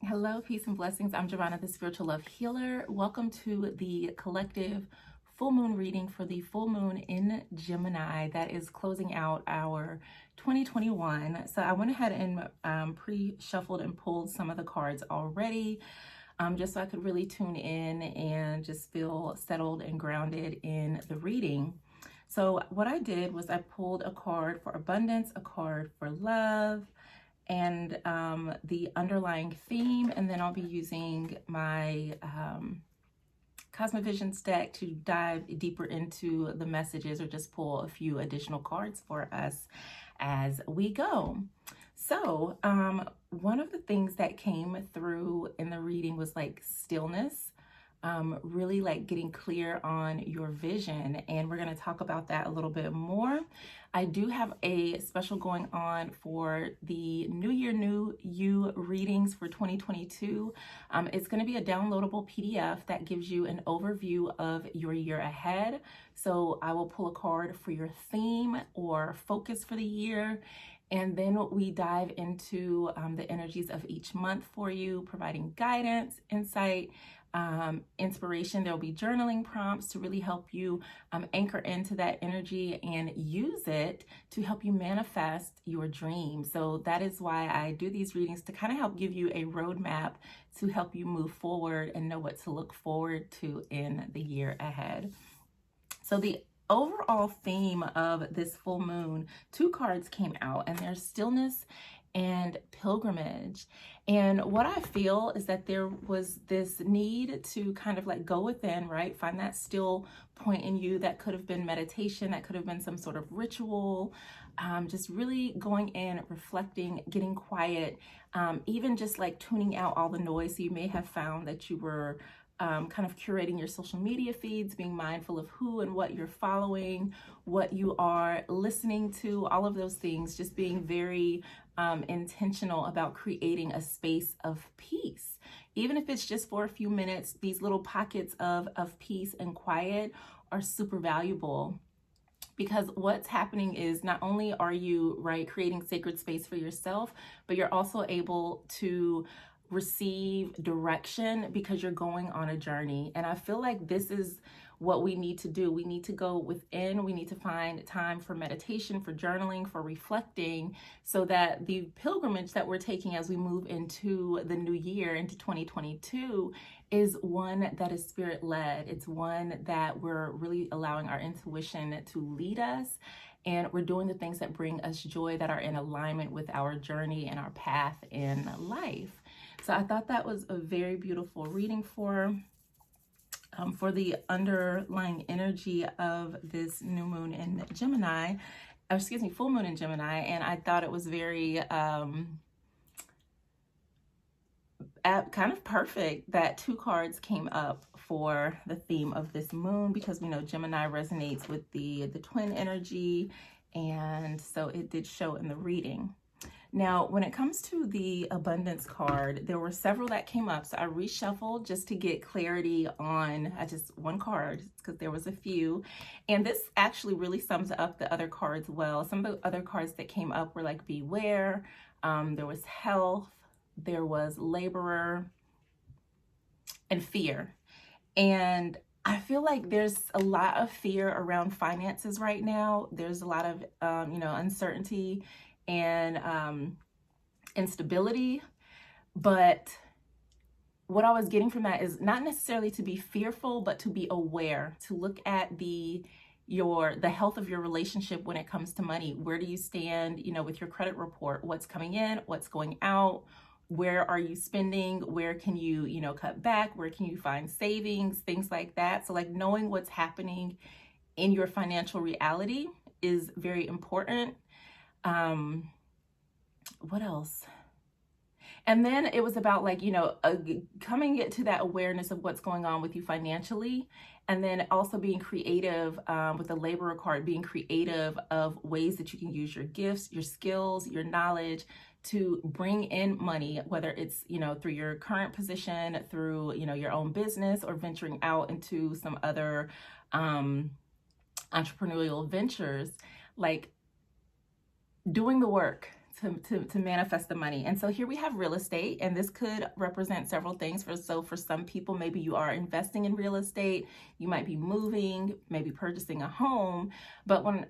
Hello, peace and blessings. I'm Jovhannah, the spiritual love healer. Welcome to the collective full moon reading for the full moon in Gemini that is closing out our 2021. So I went ahead and pre-shuffled and pulled some of the cards already, just so I could really tune in and just feel settled and grounded in the reading. So what I did was I pulled a card for abundance, a card for love, and the underlying theme, and then I'll be using my Cosmovisions deck to dive deeper into the messages or just pull a few additional cards for us as we go. So one of the things that came through in the reading was like stillness, really like getting clear on your vision, and we're going to talk about that a little bit more. I do have a special going on for the New Year, New You readings for 2022. It's going to be a downloadable PDF that gives you an overview of your year ahead. So I will pull a card for your theme or focus for the year, and then we dive into the energies of each month for you, providing guidance, insight, inspiration. There'll be journaling prompts to really help you anchor into that energy and use it to help you manifest your dreams. So that is why I do these readings, to kind of help give you a roadmap to help you move forward and know what to look forward to in the year ahead. So the overall theme of this full moon, two cards came out, and there's stillness and pilgrimage. And what I feel is that there was this need to kind of like go within, right? Find that still point in you. That could have been meditation, that could have been some sort of ritual, just really going in, reflecting, getting quiet, even just like tuning out all the noise. So you may have found that you were kind of curating your social media feeds, being mindful of who and what you're following, what you are listening to, all of those things, just being very intentional about creating a space of peace. Even if it's just for a few minutes, these little pockets of peace and quiet are super valuable. Because what's happening is not only are you, right, creating sacred space for yourself, but you're also able to receive direction because you're going on a journey. And I feel like this is what we need to do. We need to go within. We need to find time for meditation, for journaling, for reflecting, so that the pilgrimage that we're taking as we move into the new year, into 2022, is one that is spirit-led. It's one that we're really allowing our intuition to lead us, and we're doing the things that bring us joy, that are in alignment with our journey and our path in life. So I thought that was a very beautiful reading for the underlying energy of this new moon in Gemini, full moon in Gemini. And I thought it was very kind of perfect that two cards came up for the theme of this moon, because we know Gemini resonates with the twin energy, and so it did show in the reading. Now, when it comes to the abundance card, there were several that came up, so I reshuffled just to get clarity on just one card, because there was a few. And this actually really sums up the other cards well. Some of the other cards that came up were like beware, there was health, there was laborer, and fear. And I feel like there's a lot of fear around finances right now. There's a lot of uncertainty and instability. But what I was getting from that is not necessarily to be fearful, but to be aware, to look at the health of your relationship when it comes to money. Where do you stand, with your credit report? What's coming in, what's going out? Where are you spending? Where can you, cut back? Where can you find savings? Things like that. So like knowing what's happening in your financial reality is very important. What else? And then it was about like, coming to that awareness of what's going on with you financially. And then also being creative with the laborer card, being creative of ways that you can use your gifts, your skills, your knowledge to bring in money, whether it's, through your current position, through, your own business, or venturing out into some other entrepreneurial ventures, like doing the work to manifest the money. And so here we have real estate, and this could represent several things. For some people, maybe you are investing in real estate, you might be moving, maybe purchasing a home. But when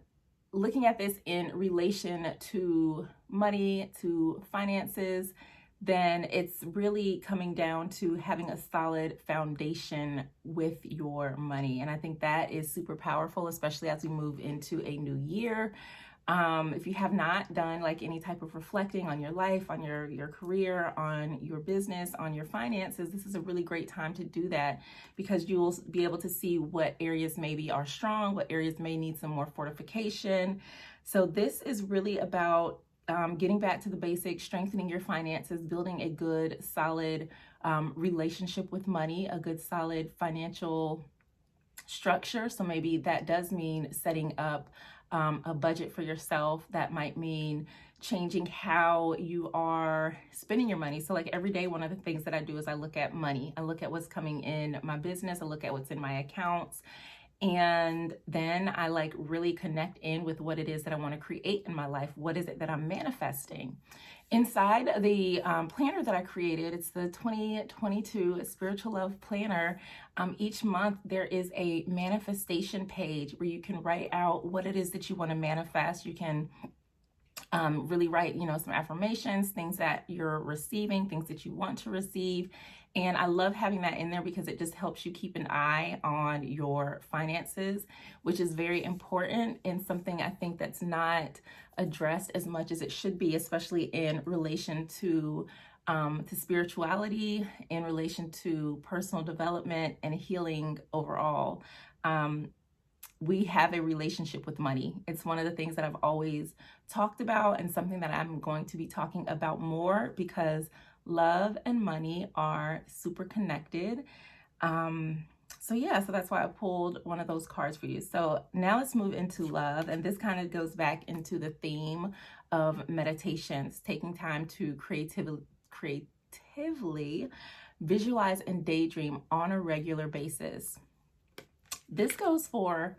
looking at this in relation to money, to finances, then it's really coming down to having a solid foundation with your money. And I think that is super powerful, especially as we move into a new year. If you have not done like any type of reflecting on your life, on your career, on your business, on your finances, this is a really great time to do that, because you'll be able to see what areas maybe are strong, what areas may need some more fortification. So this is really about getting back to the basics, strengthening your finances, building a good, solid relationship with money, a good, solid financial structure. So maybe that does mean setting up a budget for yourself. That might mean changing how you are spending your money. So like every day, one of the things that I do is I look at money. I look at what's coming in my business. I look at what's in my accounts. And then I like really connect in with what it is that I want to create in my life. What is it that I'm manifesting? Inside the planner that I created, it's the 2022 Spiritual Love Planner. Each month there is a manifestation page where you can write out what it is that you want to manifest. You can really write, some affirmations, things that you're receiving, things that you want to receive. And I love having that in there because it just helps you keep an eye on your finances, which is very important and something I think that's not addressed as much as it should be, especially in relation to spirituality, in relation to personal development and healing overall. We have a relationship with money. It's one of the things that I've always talked about, and something that I'm going to be talking about more, because love and money are super connected. So that's why I pulled one of those cards for you. So now let's move into love. And this kind of goes back into the theme of meditations, taking time to creatively visualize and daydream on a regular basis. This goes for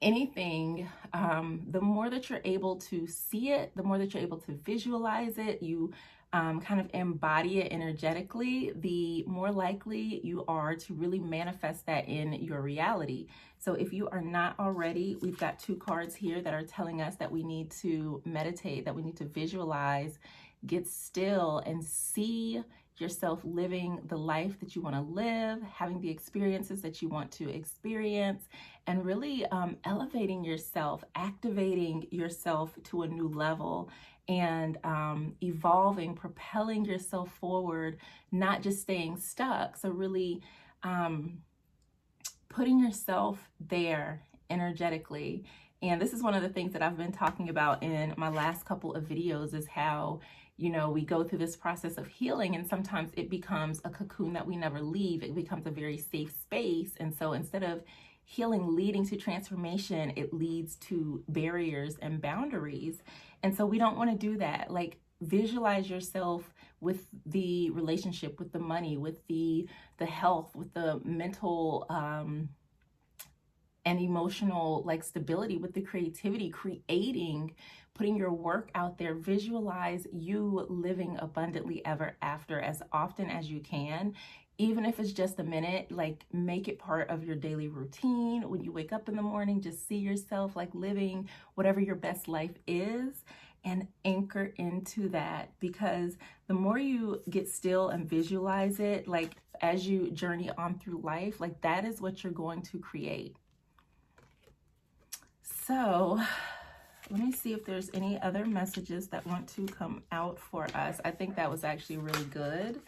anything. The more that you're able to see it, the more that you're able to visualize it, you kind of embody it energetically, the more likely you are to really manifest that in your reality. So if you are not already, we've got 2 cards here that are telling us that we need to meditate, that we need to visualize, get still, and see yourself living the life that you want to live, having the experiences that you want to experience, and really elevating yourself, activating yourself to a new level, and evolving, propelling yourself forward, not just staying stuck. So really putting yourself there energetically. And this is one of the things that I've been talking about in my last couple of videos, is how we go through this process of healing, and sometimes it becomes a cocoon that we never leave. It becomes a very safe space. And so instead of healing leading to transformation, it leads to barriers and boundaries. And so we don't want to do that. Like, visualize yourself with the relationship, with the money, with the health, with the mental and emotional stability, with the creativity, creating, putting your work out there. Visualize you living abundantly ever after as often as you can. Even if it's just a minute, make it part of your daily routine. When you wake up in the morning, just see yourself living whatever your best life is, and anchor into that. Because the more you get still and visualize it, as you journey on through life, that is what you're going to create. So let me see if there's any other messages that want to come out for us. I think that was actually really good.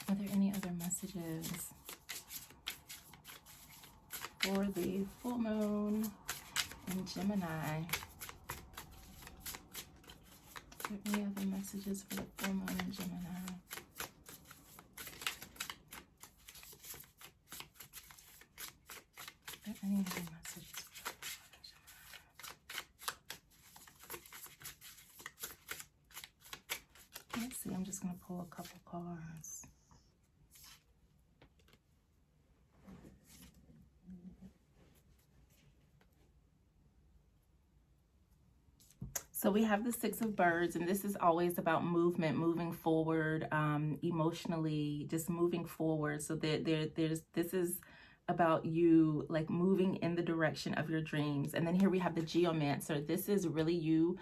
Are there any other messages for the full moon in Gemini? Are there any other messages for the full moon in Gemini? Are there any other messages for the full moon in Gemini? Let's see, I'm just going to pull a couple cards. So we have the Six of Birds, and this is always about movement, moving forward, emotionally, just moving forward. So this is about you like moving in the direction of your dreams. And then here we have the Geomancer. This is really you.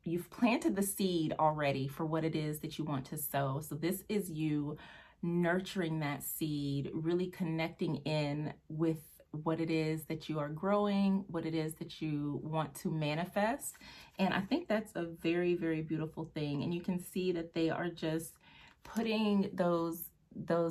You've planted the seed already for what it is that you want to sow. So this is you nurturing that seed, really connecting in with what it is that you are growing, what it is that you want to manifest. And I think that's a very, very beautiful thing. And you can see that they are just putting those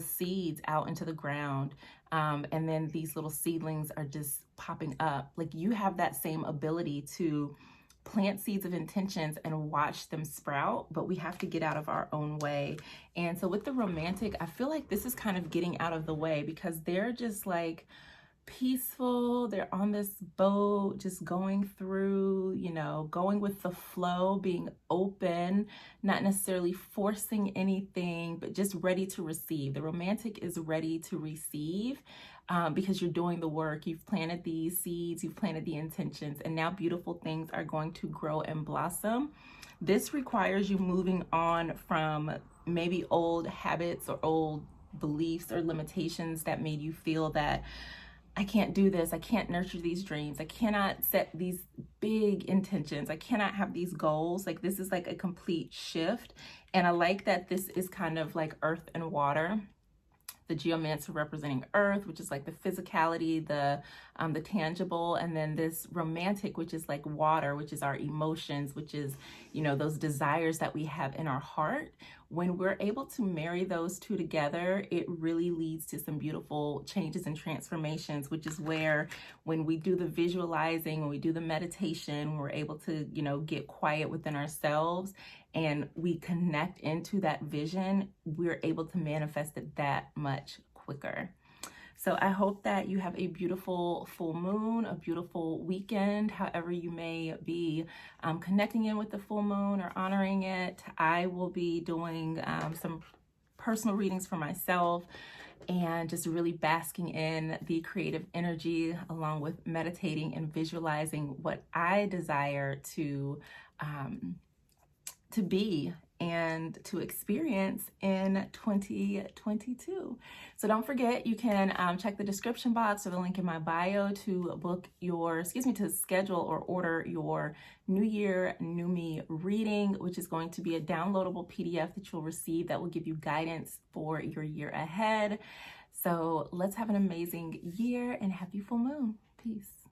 seeds out into the ground. And then these little seedlings are just popping up. Like you have that same ability to plant seeds of intentions and watch them sprout, but we have to get out of our own way. And so with the Romantic, I feel like this is kind of getting out of the way because they're just like peaceful. They're on this boat, just going through, you know, going with the flow, being open, not necessarily forcing anything, but just ready to receive. The Romantic is ready to receive because you're doing the work. You've planted these seeds, you've planted the intentions, and now beautiful things are going to grow and blossom. This requires you moving on from maybe old habits or old beliefs or limitations that made you feel that I can't do this, I can't nurture these dreams, I cannot set these big intentions, I cannot have these goals. Like this is like a complete shift. And I like that this is kind of like earth and water. The Geomancer representing earth, which is like the physicality, the tangible, and then this Romantic, which is like water, which is our emotions, which is, you know, those desires that we have in our heart. When we're able to marry those two together, it really leads to some beautiful changes and transformations, which is where when we do the visualizing, when we do the meditation, we're able to, you know, get quiet within ourselves and we connect into that vision, we're able to manifest it that much quicker. So I hope that you have a beautiful full moon, a beautiful weekend, however you may be connecting in with the full moon or honoring it. I will be doing some personal readings for myself and just really basking in the creative energy along with meditating and visualizing what I desire to be and to experience in 2022. So don't forget, you can check the description box or the link in my bio to to schedule or order your New Year, New Me reading, which is going to be a downloadable PDF that you'll receive that will give you guidance for your year ahead. So let's have an amazing year and happy full moon. Peace.